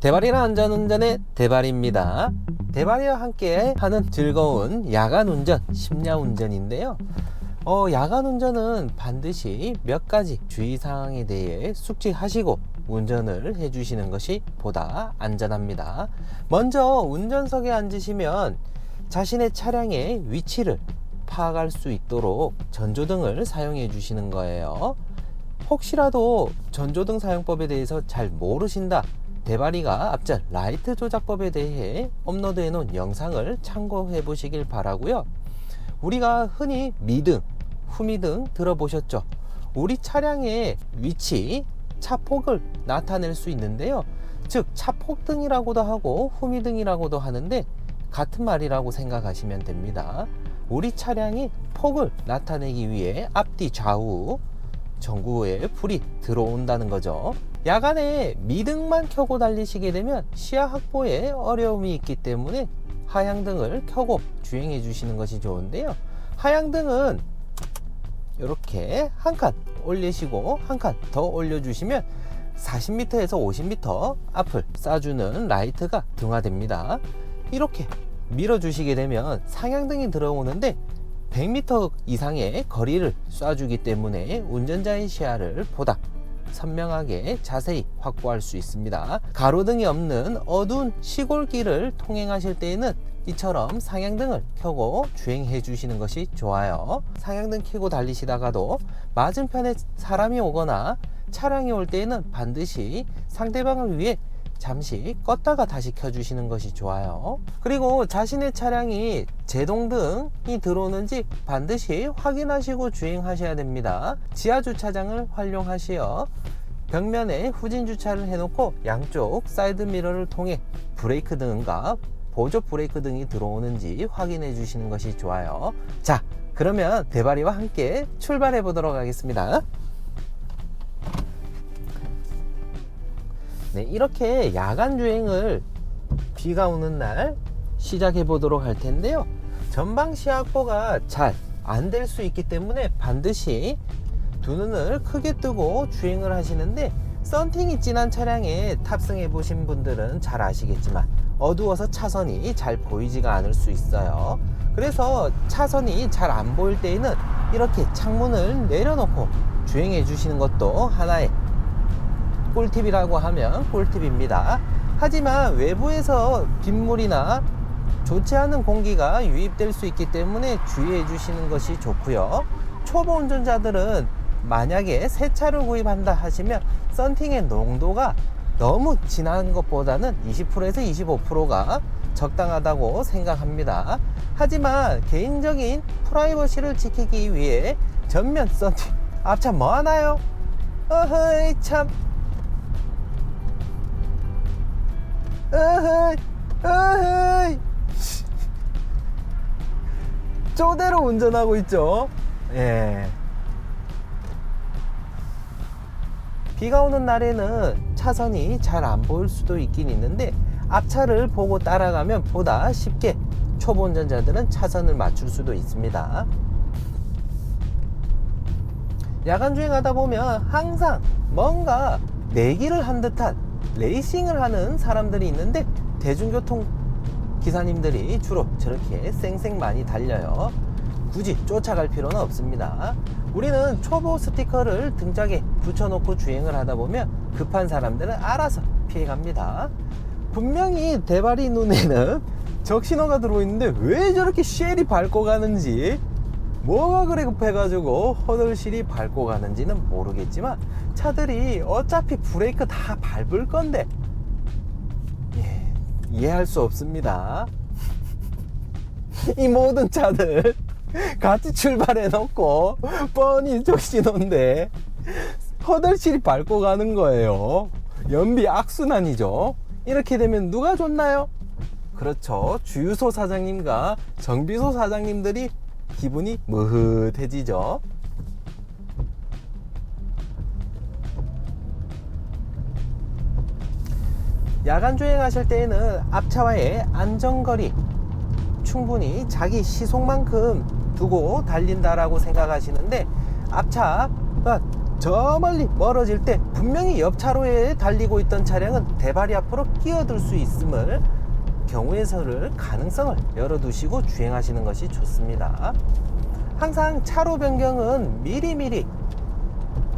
대발이랑 안전운전의 대발입니다. 대발이와 함께 하는 즐거운 야간운전, 심야운전인데요. 야간운전은 반드시 몇 가지 주의사항에 대해 숙지하시고 운전을 해주시는 것이 보다 안전합니다. 먼저 운전석에 앉으시면 자신의 차량의 위치를 파악할 수 있도록 전조등을 사용해 주시는 거예요. 혹시라도 전조등 사용법에 대해서 잘 모르신다, 대발이가 앞전 라이트 조작법에 대해 업로드해 놓은 영상을 참고해 보시길 바라고요. 우리가 흔히 미등, 후미등 들어보셨죠? 우리 차량의 위치, 차폭을 나타낼 수 있는데요. 즉 차폭등이라고도 하고 후미등이라고도 하는데 같은 말이라고 생각하시면 됩니다. 우리 차량이 폭을 나타내기 위해 앞뒤 좌우 전구에 불이 들어온다는 거죠. 야간에 미등만 켜고 달리시게 되면 시야 확보에 어려움이 있기 때문에 하향등을 켜고 주행해 주시는 것이 좋은데요. 하향등은 이렇게 한 칸 올리시고 한 칸 더 올려주시면 40m에서 50m 앞을 쏴주는 라이트가 등화됩니다. 이렇게 밀어주시게 되면 상향등이 들어오는데 100m 이상의 거리를 쏴주기 때문에 운전자의 시야를 보다 선명하게 자세히 확보할 수 있습니다. 가로등이 없는 어두운 시골길을 통행하실 때에는 이처럼 상향등을 켜고 주행해 주시는 것이 좋아요. 상향등 켜고 달리시다가도 맞은편에 사람이 오거나 차량이 올 때에는 반드시 상대방을 위해 잠시 껐다가 다시 켜주시는 것이 좋아요. 그리고 자신의 차량이 제동등이 들어오는지 반드시 확인하시고 주행하셔야 됩니다. 지하주차장을 활용하시어 벽면에 후진 주차를 해놓고 양쪽 사이드미러를 통해 브레이크 등과 보조 브레이크 등이 들어오는지 확인해 주시는 것이 좋아요. 자, 그러면 대발이와 함께 출발해 보도록 하겠습니다. 네, 이렇게 야간 주행을 비가 오는 날 시작해 보도록 할 텐데요. 전방 시야 확보가 잘 안 될 수 있기 때문에 반드시 두 눈을 크게 뜨고 주행을 하시는데, 썬팅이 진한 차량에 탑승해 보신 분들은 잘 아시겠지만 어두워서 차선이 잘 보이지가 않을 수 있어요. 그래서 차선이 잘 안 보일 때에는 이렇게 창문을 내려놓고 주행해 주시는 것도 하나의 꿀팁이라고 하면 꿀팁입니다. 하지만 외부에서 빗물이나 좋지 않은 공기가 유입될 수 있기 때문에 주의해 주시는 것이 좋고요. 초보 운전자들은 만약에 새 차를 구입한다 하시면 썬팅의 농도가 너무 진한 것보다는 20%에서 25%가 적당하다고 생각합니다. 하지만 개인적인 프라이버시를 지키기 위해 전면 썬팅, 앞차 뭐 하나요? 어허이 참, 어허이 쪼대로 운전하고 있죠. 예. 비가 오는 날에는 차선이 잘 안 보일 수도 있긴 있는데 앞차를 보고 따라가면 보다 쉽게 초보 운전자들은 차선을 맞출 수도 있습니다. 야간 주행하다 보면 항상 뭔가 내기를 한 듯한 레이싱을 하는 사람들이 있는데, 대중교통 기사님들이 주로 저렇게 쌩쌩 많이 달려요. 굳이 쫓아갈 필요는 없습니다. 우리는 초보 스티커를 등짝에 붙여놓고 주행을 하다 보면 급한 사람들은 알아서 피해갑니다. 분명히 대발이 눈에는 적신호가 들어있는데 왜 저렇게 쉘이 밟고 가는지, 뭐가 그래 급해가지고 허들실이 밟고 가는지는 모르겠지만 차들이 어차피 브레이크 다 밟을 건데 이해할 수 없습니다. 이 모든 차들 같이 출발해 놓고 뻔히 적신호인데 허들실이 밟고 가는 거예요. 연비 악순환이죠. 이렇게 되면 누가 좋나요? 그렇죠, 주유소 사장님과 정비소 사장님들이 기분이 무흐해지죠. 야간 주행하실 때에는 앞차와의 안전거리 충분히 자기 시속만큼 두고 달린다라고 생각하시는데, 앞차가 저 멀리 멀어질 때 분명히 옆 차로에 달리고 있던 차량은 대발이 앞으로 끼어들 수 있음을 경우에서를 가능성을 열어두시고 주행하시는 것이 좋습니다. 항상 차로 변경은 미리미리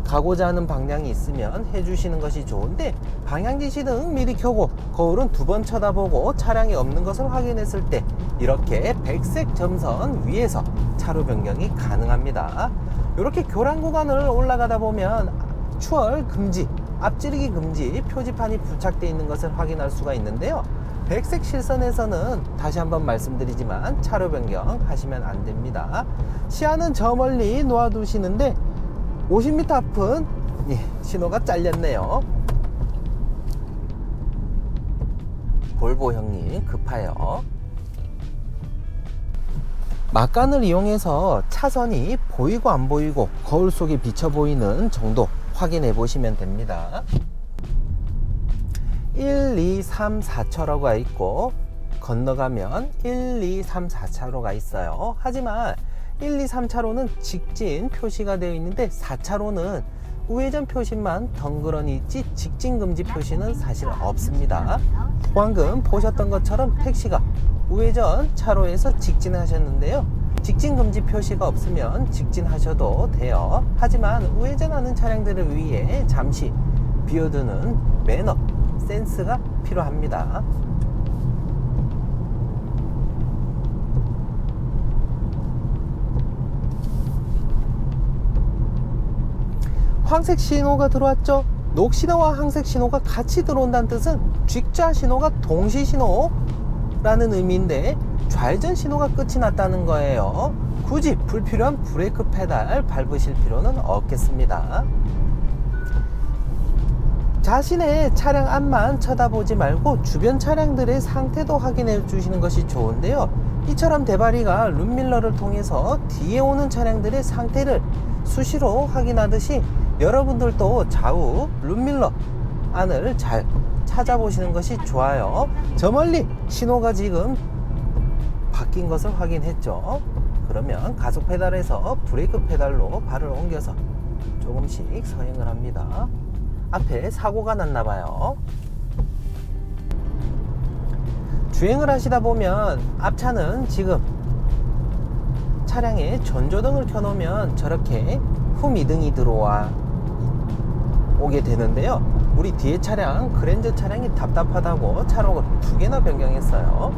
가고자 하는 방향이 있으면 해주시는 것이 좋은데, 방향지시등 미리 켜고 거울은 2번 쳐다보고 차량이 없는 것을 확인했을 때 이렇게 백색 점선 위에서 차로 변경이 가능합니다. 이렇게 교란 구간을 올라가다 보면 추월 금지, 앞지르기 금지 표지판이 부착되어 있는 것을 확인할 수가 있는데요. 백색 실선에서는 다시 한번 말씀드리지만 차로 변경 하시면 안 됩니다. 시야는 저 멀리 놓아두시는데 50m 앞은 신호가 잘렸네요. 볼보 형님 급하여. 막간을 이용해서 차선이 보이고 안 보이고 거울 속에 비쳐 보이는 정도 확인해 보시면 됩니다. 1, 2, 3, 4차로가 있고 건너가면 1, 2, 3, 4차로가 있어요. 하지만 1, 2, 3차로는 직진 표시가 되어 있는데 4차로는 우회전 표시만 덩그러니 있지 직진 금지 표시는 사실 없습니다. 방금 보셨던 것처럼 택시가 우회전 차로에서 직진하셨는데요. 직진 금지 표시가 없으면 직진하셔도 돼요. 하지만 우회전하는 차량들을 위해 잠시 비워두는 매너, 센스가 필요합니다. 황색 신호가 들어왔죠. 녹신호와 황색 신호가 같이 들어온다는 뜻은 G자 신호가 동시 신호라는 의미인데 좌회전 신호가 끝이 났다는 거예요. 굳이 불필요한 브레이크 페달 밟으실 필요는 없겠습니다. 자신의 차량 앞만 쳐다보지 말고 주변 차량들의 상태도 확인해 주시는 것이 좋은데요. 이처럼 대바리가 룸밀러를 통해서 뒤에 오는 차량들의 상태를 수시로 확인하듯이 여러분들도 좌우 룸밀러 안을 잘 찾아보시는 것이 좋아요. 저 멀리 신호가 지금 바뀐 것을 확인했죠. 그러면 가속 페달에서 브레이크 페달로 발을 옮겨서 조금씩 서행을 합니다. 앞에 사고가 났나봐요. 주행을 하시다 보면 앞차는 지금 차량에 전조등을 켜놓으면 저렇게 후미등이 들어와 오게 되는데요. 우리 뒤에 차량, 그랜저 차량이 답답하다고 차로를 2개나 변경했어요.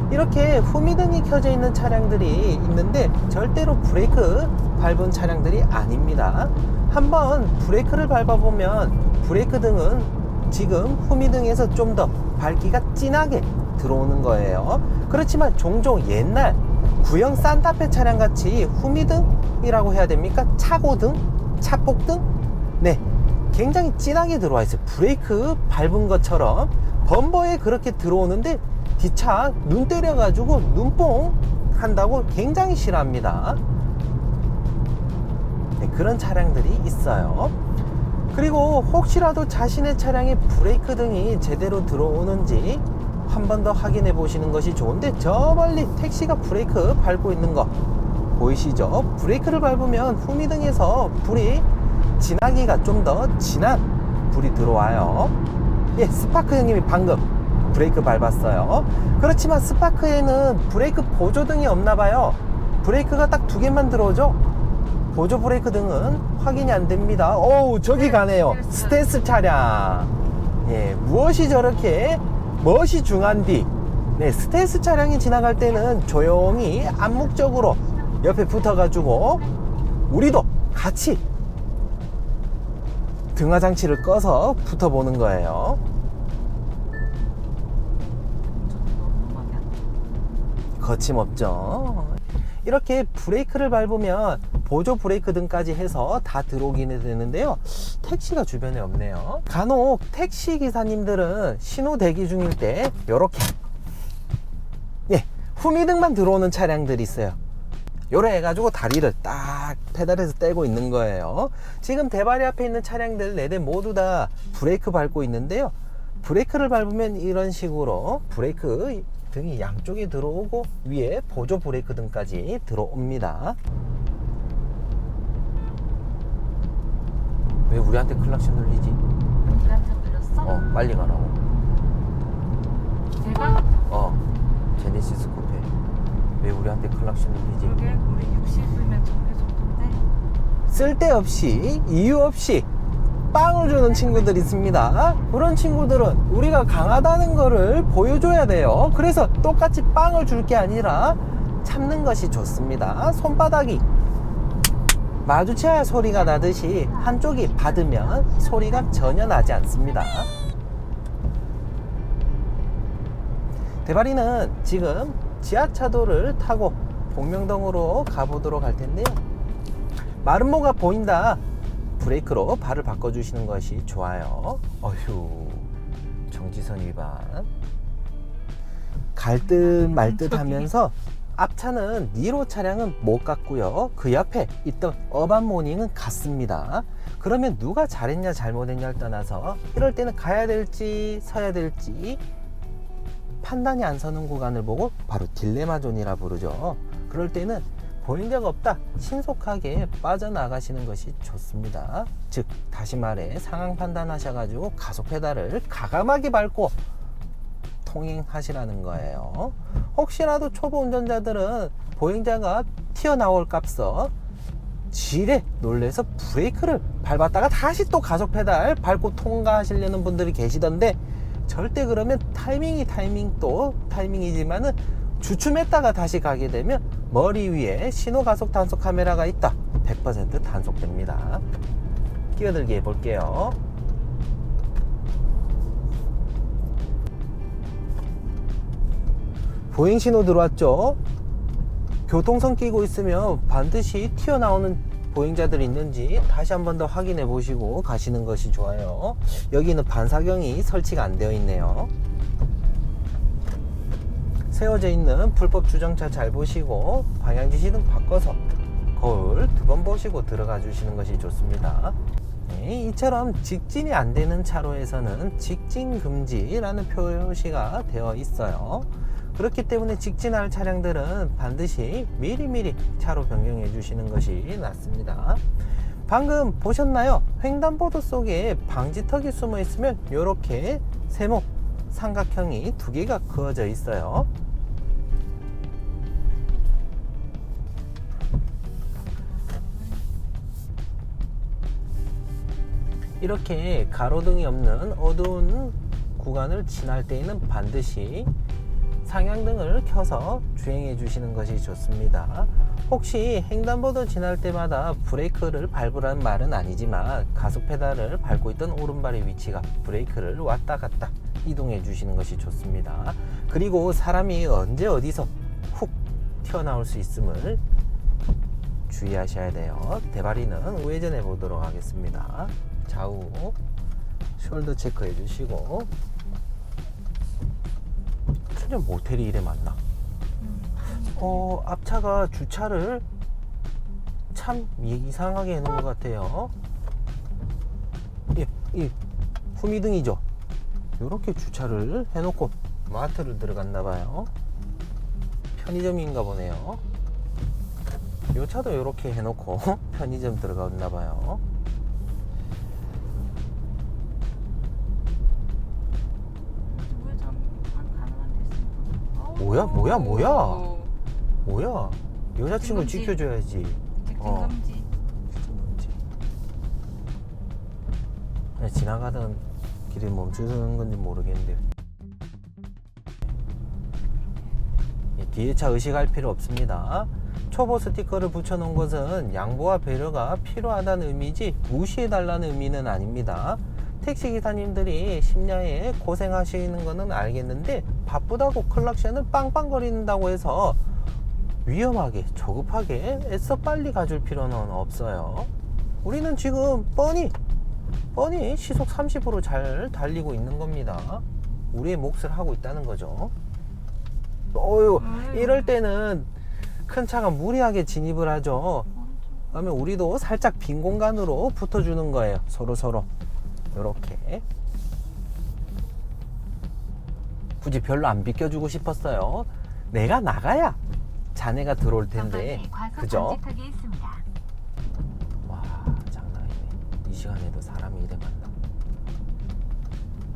이렇게 후미등이 켜져 있는 차량들이 있는데 절대로 브레이크 밟은 차량들이 아닙니다. 한번 브레이크를 밟아보면 브레이크 등은 지금 후미등에서 좀 더 밝기가 진하게 들어오는 거예요. 그렇지만 종종 옛날 구형 산타페 차량 같이 후미등이라고 해야 됩니까? 차고등? 차폭등? 네, 굉장히 진하게 들어와 있어요. 브레이크 밟은 것처럼 범버에 그렇게 들어오는데 뒷차 눈 때려가지고 눈뽕 한다고 굉장히 싫어합니다. 네, 그런 차량들이 있어요. 그리고 혹시라도 자신의 차량에 브레이크 등이 제대로 들어오는지 한 번 더 확인해 보시는 것이 좋은데, 저 멀리 택시가 브레이크 밟고 있는 거 보이시죠? 브레이크를 밟으면 후미등에서 불이 진하기가 좀 더 진한 불이 들어와요. 예, 스파크 형님이 방금 브레이크 밟았어요. 그렇지만 스파크에는 브레이크 보조등이 없나봐요. 브레이크가 딱 2개만 들어오죠. 보조 브레이크 등은 확인이 안 됩니다. 오우, 저기 가네요. 스텔스 차량. 예, 무엇이 저렇게 멋이 중한디. 네, 스텔스 차량이 지나갈 때는 조용히 암묵적으로 옆에 붙어가지고 우리도 같이 등화 장치를 꺼서 붙어보는 거예요. 거침없죠. 이렇게 브레이크를 밟으면 보조 브레이크 등까지 해서 다 들어오기는 되는데요. 택시가 주변에 없네요. 간혹 택시 기사님들은 신호 대기 중일 때 요렇게 후미등만 들어오는 차량들이 있어요. 요래 해가지고 다리를 딱 페달에서 떼고 있는 거예요. 지금 대바리 앞에 있는 차량들 4대 모두 다 브레이크 밟고 있는데요. 브레이크를 밟으면 이런 식으로 브레이크 등이 양쪽에 들어오고 위에 보조 브레이크 등까지 들어옵니다. 왜 우리한테 클락션 울리지? 우리한테 들렸어? 빨리 가라고. 내가? 제네시스 코페. 왜 우리한테 클락션 울리지? 그러게 우리 60이면 저게 정도인데. 쓸데없이 이유 없이 빵을 주는 친구들이 있습니다. 그런 친구들은 우리가 강하다는 거를 보여줘야 돼요. 그래서 똑같이 빵을 줄 게 아니라 참는 것이 좋습니다. 손바닥이 마주쳐야 소리가 나듯이 한쪽이 받으면 소리가 전혀 나지 않습니다. 대바리는 지금 지하차도를 타고 복명동으로 가보도록 할 텐데요. 마름모가 보인다. 브레이크로 발을 바꿔주시는 것이 좋아요. 어휴, 정지선 위반. 갈 듯 말 듯 하면서 앞차는 니로 차량은 못 갔고요. 그 옆에 있던 어반 모닝은 갔습니다. 그러면 누가 잘했냐 잘못했냐를 떠나서 이럴 때는 가야 될지 서야 될지 판단이 안 서는 구간을 보고 바로 딜레마 존이라 부르죠. 그럴 때는 보행자가 없다 신속하게 빠져나가시는 것이 좋습니다. 즉 다시 말해 상황 판단하셔가지고 가속 페달을 가감하게 밟고 통행하시라는 거예요. 혹시라도 초보 운전자들은 보행자가 튀어나올 값서 지레 놀래서 브레이크를 밟았다가 다시 또 가속 페달 밟고 통과하시려는 분들이 계시던데, 절대 그러면 타이밍도 타이밍이지만은 주춤했다가 다시 가게 되면 머리 위에 신호 가속 단속 카메라가 있다. 100% 단속됩니다. 끼어들기 해볼게요. 보행 신호 들어왔죠? 교통선 끼고 있으면 반드시 튀어나오는 보행자들이 있는지 다시 한 번 더 확인해 보시고 가시는 것이 좋아요. 여기는 반사경이 설치가 안 되어 있네요. 세워져 있는 불법 주정차 잘 보시고 방향지시등 바꿔서 거울 2번 보시고 들어가 주시는 것이 좋습니다. 네, 이처럼 직진이 안 되는 차로에서는 직진 금지라는 표시가 되어 있어요. 그렇기 때문에 직진할 차량들은 반드시 미리미리 차로 변경해 주시는 것이 낫습니다. 방금 보셨나요? 횡단보도 속에 방지턱이 숨어 있으면 이렇게 세모 삼각형이 2개가 그어져 있어요. 이렇게 가로등이 없는 어두운 구간을 지날 때에는 반드시 상향등을 켜서 주행해 주시는 것이 좋습니다. 혹시 횡단보도 지날 때마다 브레이크를 밟으라는 말은 아니지만 가속 페달을 밟고 있던 오른발의 위치가 브레이크를 왔다 갔다 이동해 주시는 것이 좋습니다. 그리고 사람이 언제 어디서 훅 튀어나올 수 있음을 주의하셔야 돼요. 대바리는 우회전해 보도록 하겠습니다. 좌우 숄더 체크해 주시고. 춘천 모텔이 이래 많나? 앞차가 주차를 참 이상하게 해놓은 것 같아요. 이 후미등이죠. 이렇게 주차를 해놓고 마트를 들어갔나 봐요. 편의점인가 보네요. 이 차도 이렇게 해놓고 편의점 들어갔나 봐요. 뭐야? 여자친구 지켜줘야지. 직진금지. 지나가던 길에 멈추는 건지 모르겠는데 뒤에 차 의식할 필요 없습니다. 초보 스티커를 붙여놓은 것은 양보와 배려가 필요하다는 의미지 무시해달라는 의미는 아닙니다. 택시기사님들이 심야에 고생하시는 거는 알겠는데 바쁘다고 클락션을 빵빵거린다고 해서 위험하게 조급하게 애써 빨리 가줄 필요는 없어요. 우리는 지금 뻔히 시속 30으로 잘 달리고 있는 겁니다. 우리의 몫을 하고 있다는 거죠. 이럴 때는 큰 차가 무리하게 진입을 하죠. 그러면 우리도 살짝 빈 공간으로 붙어주는 거예요. 서로 이렇게. 굳이 별로 안 비껴주고 싶었어요. 내가 나가야 자네가 들어올 텐데, 그죠? 와, 장난 아니네. 이 시간에도 이래 만나.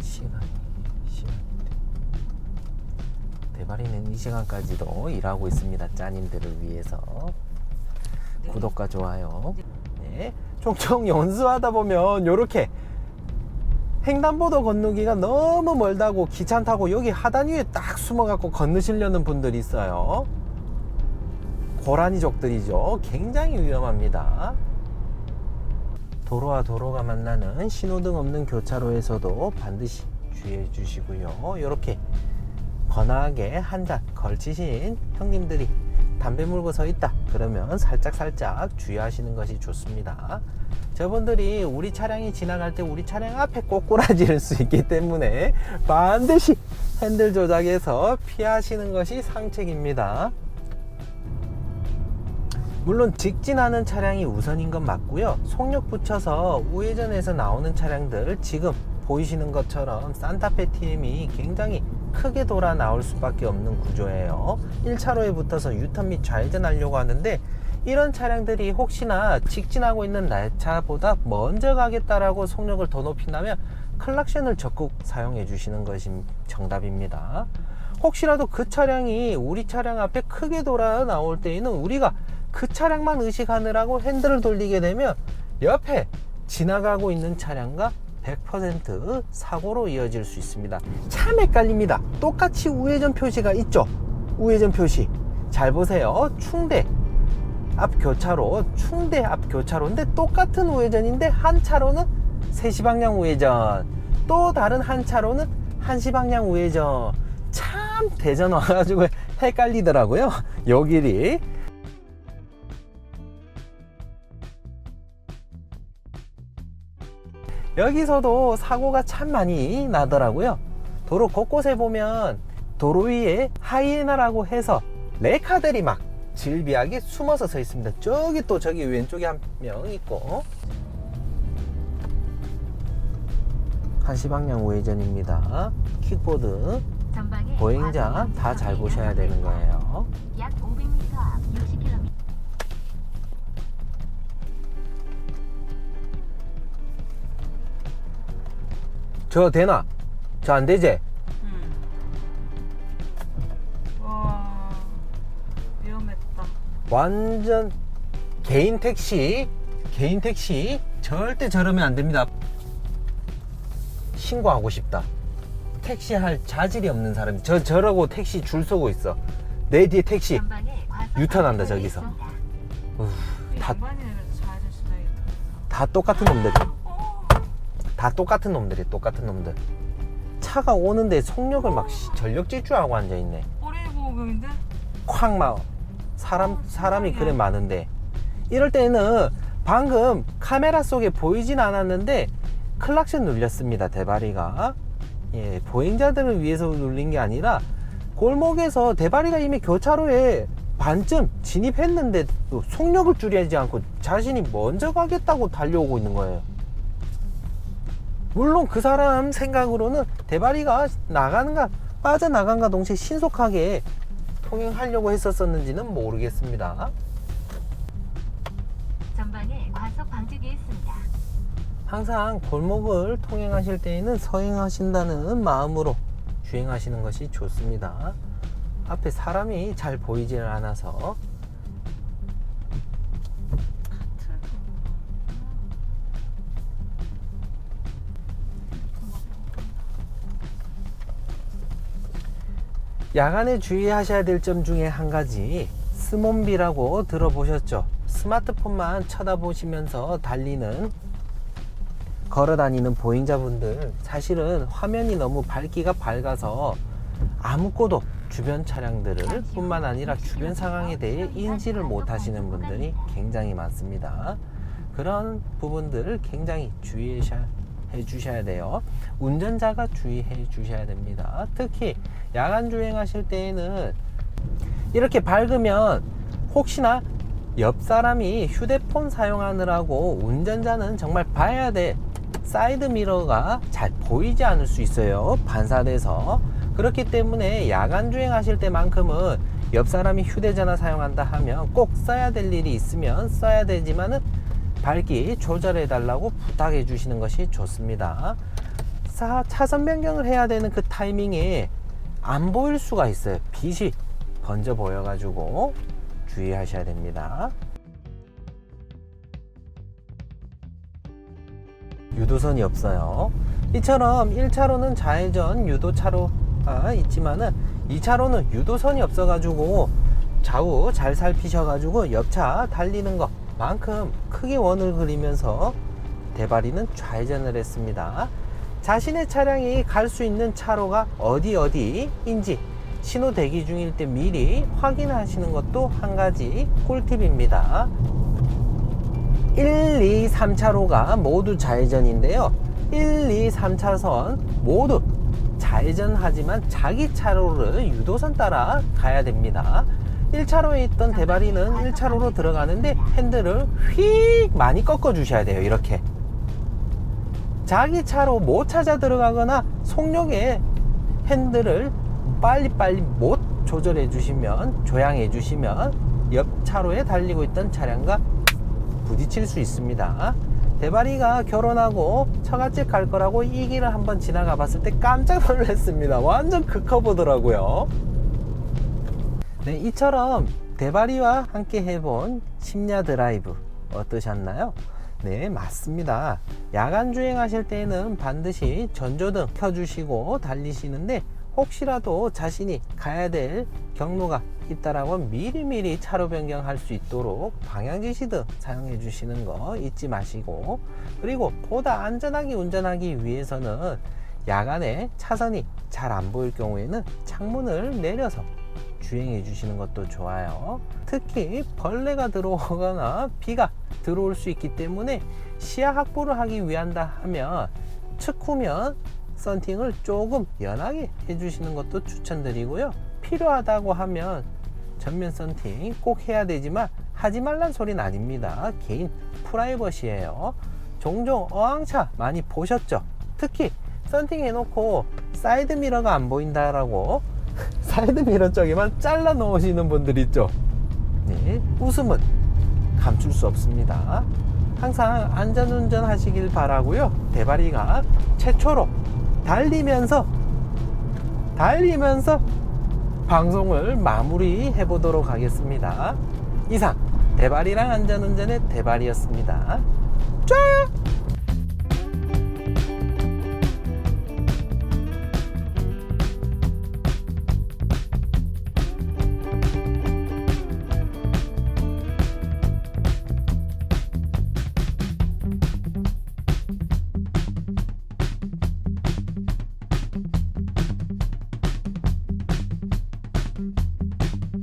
시간인데 대바리는 이 시간까지도 일하고 있습니다. 짜님들을 위해서. 네. 구독과 좋아요. 네. 총총 연수하다 보면 요렇게 횡단보도 건너기가 너무 멀다고 귀찮다고 여기 하단 위에 딱 숨어갖고 건너시려는 분들이 있어요. 고라니족들이죠. 굉장히 위험합니다. 도로와 도로가 만나는 신호등 없는 교차로에서도 반드시 주의해 주시고요. 이렇게 번화하게 한 잔 걸치신 형님들이 담배 물고 서 있다 그러면 살짝 주의하시는 것이 좋습니다. 저분들이 우리 차량이 지나갈 때 우리 차량 앞에 꼬꾸라질 수 있기 때문에 반드시 핸들 조작해서 피하시는 것이 상책입니다. 물론 직진하는 차량이 우선인 건 맞고요. 속력 붙여서 우회전에서 나오는 차량들 지금 보이시는 것처럼 산타페 TM이 굉장히 크게 돌아 나올 수밖에 없는 구조예요. 1차로에 붙어서 유턴 및 좌회전 하려고 하는데 이런 차량들이 혹시나 직진하고 있는 내 차보다 먼저 가겠다라고 속력을 더 높인다면 클락션을 적극 사용해 주시는 것이 정답입니다. 혹시라도 그 차량이 우리 차량 앞에 크게 돌아 나올 때에는 우리가 그 차량만 의식하느라고 핸들을 돌리게 되면 옆에 지나가고 있는 차량과 100% 사고로 이어질 수 있습니다. 참 헷갈립니다. 똑같이 우회전 표시가 있죠. 우회전 표시 잘 보세요. 충대 앞 교차로, 충대 앞 교차로인데 똑같은 우회전인데 한 차로는 3시 방향 우회전, 또 다른 한 차로는 1시 방향 우회전. 참 대전 와가지고 헷갈리더라고요. 요 길이. 여기서도 사고가 참 많이 나더라고요. 도로 곳곳에 보면 도로 위에 하이에나라고 해서 레카들이 막 질비하게 숨어서 서 있습니다. 저기 또 저기 왼쪽에 한 명 있고. 1시 방향 우회전입니다. 킥보드, 보행자 다 잘 보셔야 되는 거예요. 약 500m 앞 60km. 저 되나? 저 안 되지? 와, 위험했다. 완전 개인 택시 절대 저러면 안 됩니다. 신고하고 싶다. 택시 할 자질이 없는 사람이 저러고 택시 줄 서고 있어. 내 뒤에 택시 유턴한다 저기서. 이 다- 양반이네 그래도 좌회전 신호야겠다. 다 똑같은 놈들. 다 똑같은 놈들이 똑같은 놈들. 차가 오는데 속력을 막 전력 질주하고 앉아 있네. 꼬리 보호병인데? 콱 막 사람이 그래 많은데 이럴 때는 방금 카메라 속에 보이진 않았는데 클락션 눌렸습니다. 대바리가. 예, 보행자들을 위해서 눌린 게 아니라 골목에서 대바리가 이미 교차로에 반쯤 진입했는데 또 속력을 줄이지 않고 자신이 먼저 가겠다고 달려오고 있는 거예요. 물론 그 사람 생각으로는 대바리가 나가는가 빠져나간가 동시에 신속하게 통행하려고 했었는지는 모르겠습니다. 전방에 과속 방지기 있습니다. 항상 골목을 통행하실 때에는 서행하신다는 마음으로 주행하시는 것이 좋습니다. 앞에 사람이 잘 보이질 않아서. 야간에 주의하셔야 될 점 중에 한 가지, 스몬비라고 들어보셨죠? 스마트폰만 쳐다보시면서 걸어 다니는 보행자분들, 사실은 화면이 너무 밝기가 밝아서 아무것도 주변 차량들을 뿐만 아니라 주변 상황에 대해 인지를 못 하시는 분들이 굉장히 많습니다. 그런 부분들을 굉장히 주의해 주셔야 돼요. 운전자가 주의해 주셔야 됩니다. 특히 야간 주행하실 때에는 이렇게 밝으면 혹시나 옆 사람이 휴대폰 사용하느라고 운전자는 정말 봐야 돼. 사이드 미러가 잘 보이지 않을 수 있어요. 반사돼서. 그렇기 때문에 야간 주행하실 때만큼은 옆 사람이 휴대전화 사용한다 하면 꼭 써야 될 일이 있으면 써야 되지만은 밝기 조절해 달라고 부탁해 주시는 것이 좋습니다. 차선 변경을 해야 되는 그 타이밍에 안 보일 수가 있어요. 빛이 번져 보여 가지고 주의하셔야 됩니다. 유도선이 없어요. 이처럼 1차로는 좌회전 유도차로가 있지만은 2차로는 유도선이 없어 가지고 좌우 잘 살피셔 가지고 옆차 달리는 것만큼 크게 원을 그리면서 대바리는 좌회전을 했습니다. 자신의 차량이 갈 수 있는 차로가 어디인지 신호 대기 중일 때 미리 확인하시는 것도 한 가지 꿀팁입니다. 1, 2, 3차로가 모두 좌회전인데요. 1, 2, 3차선 모두 좌회전하지만 자기 차로를 유도선 따라 가야 됩니다. 1차로에 있던 대바리는 1차로로 들어가는데 핸들을 휙 많이 꺾어 주셔야 돼요. 이렇게 자기 차로 못 찾아 들어가거나 속력에 핸들을 빨리 못 조절해 주시면, 조향해 주시면 옆 차로에 달리고 있던 차량과 부딪힐 수 있습니다. 대바리가 결혼하고 처갓집 갈 거라고 이 길을 한번 지나가 봤을 때 깜짝 놀랐습니다. 완전 극커보더라고요. 네, 이처럼 대바리와 함께 해본 심야 드라이브 어떠셨나요? 네, 맞습니다. 야간 주행하실 때는 반드시 전조등 켜주시고 달리시는데 혹시라도 자신이 가야 될 경로가 있다라고 미리미리 차로 변경할 수 있도록 방향지시등 사용해 주시는 거 잊지 마시고, 그리고 보다 안전하게 운전하기 위해서는 야간에 차선이 잘 안 보일 경우에는 창문을 내려서 주행해 주시는 것도 좋아요. 특히 벌레가 들어오거나 비가 들어올 수 있기 때문에 시야 확보를 하기 위한다 하면 측후면 썬팅을 조금 연하게 해주시는 것도 추천드리고요. 필요하다고 하면 전면 썬팅 꼭 해야 되지만 하지 말란 소리는 아닙니다. 개인 프라이버시예요. 종종 어항차 많이 보셨죠? 특히 썬팅 해놓고 사이드 미러가 안 보인다라고 사이드 미러 쪽에만 잘라 놓으시는 분들 있죠? 네, 웃음은 감출 수 없습니다. 항상 안전운전 하시길 바라고요. 대바리가 최초로 달리면서 방송을 마무리해 보도록 하겠습니다. 이상 대바리랑 안전운전의 대바리였습니다. 좋아요.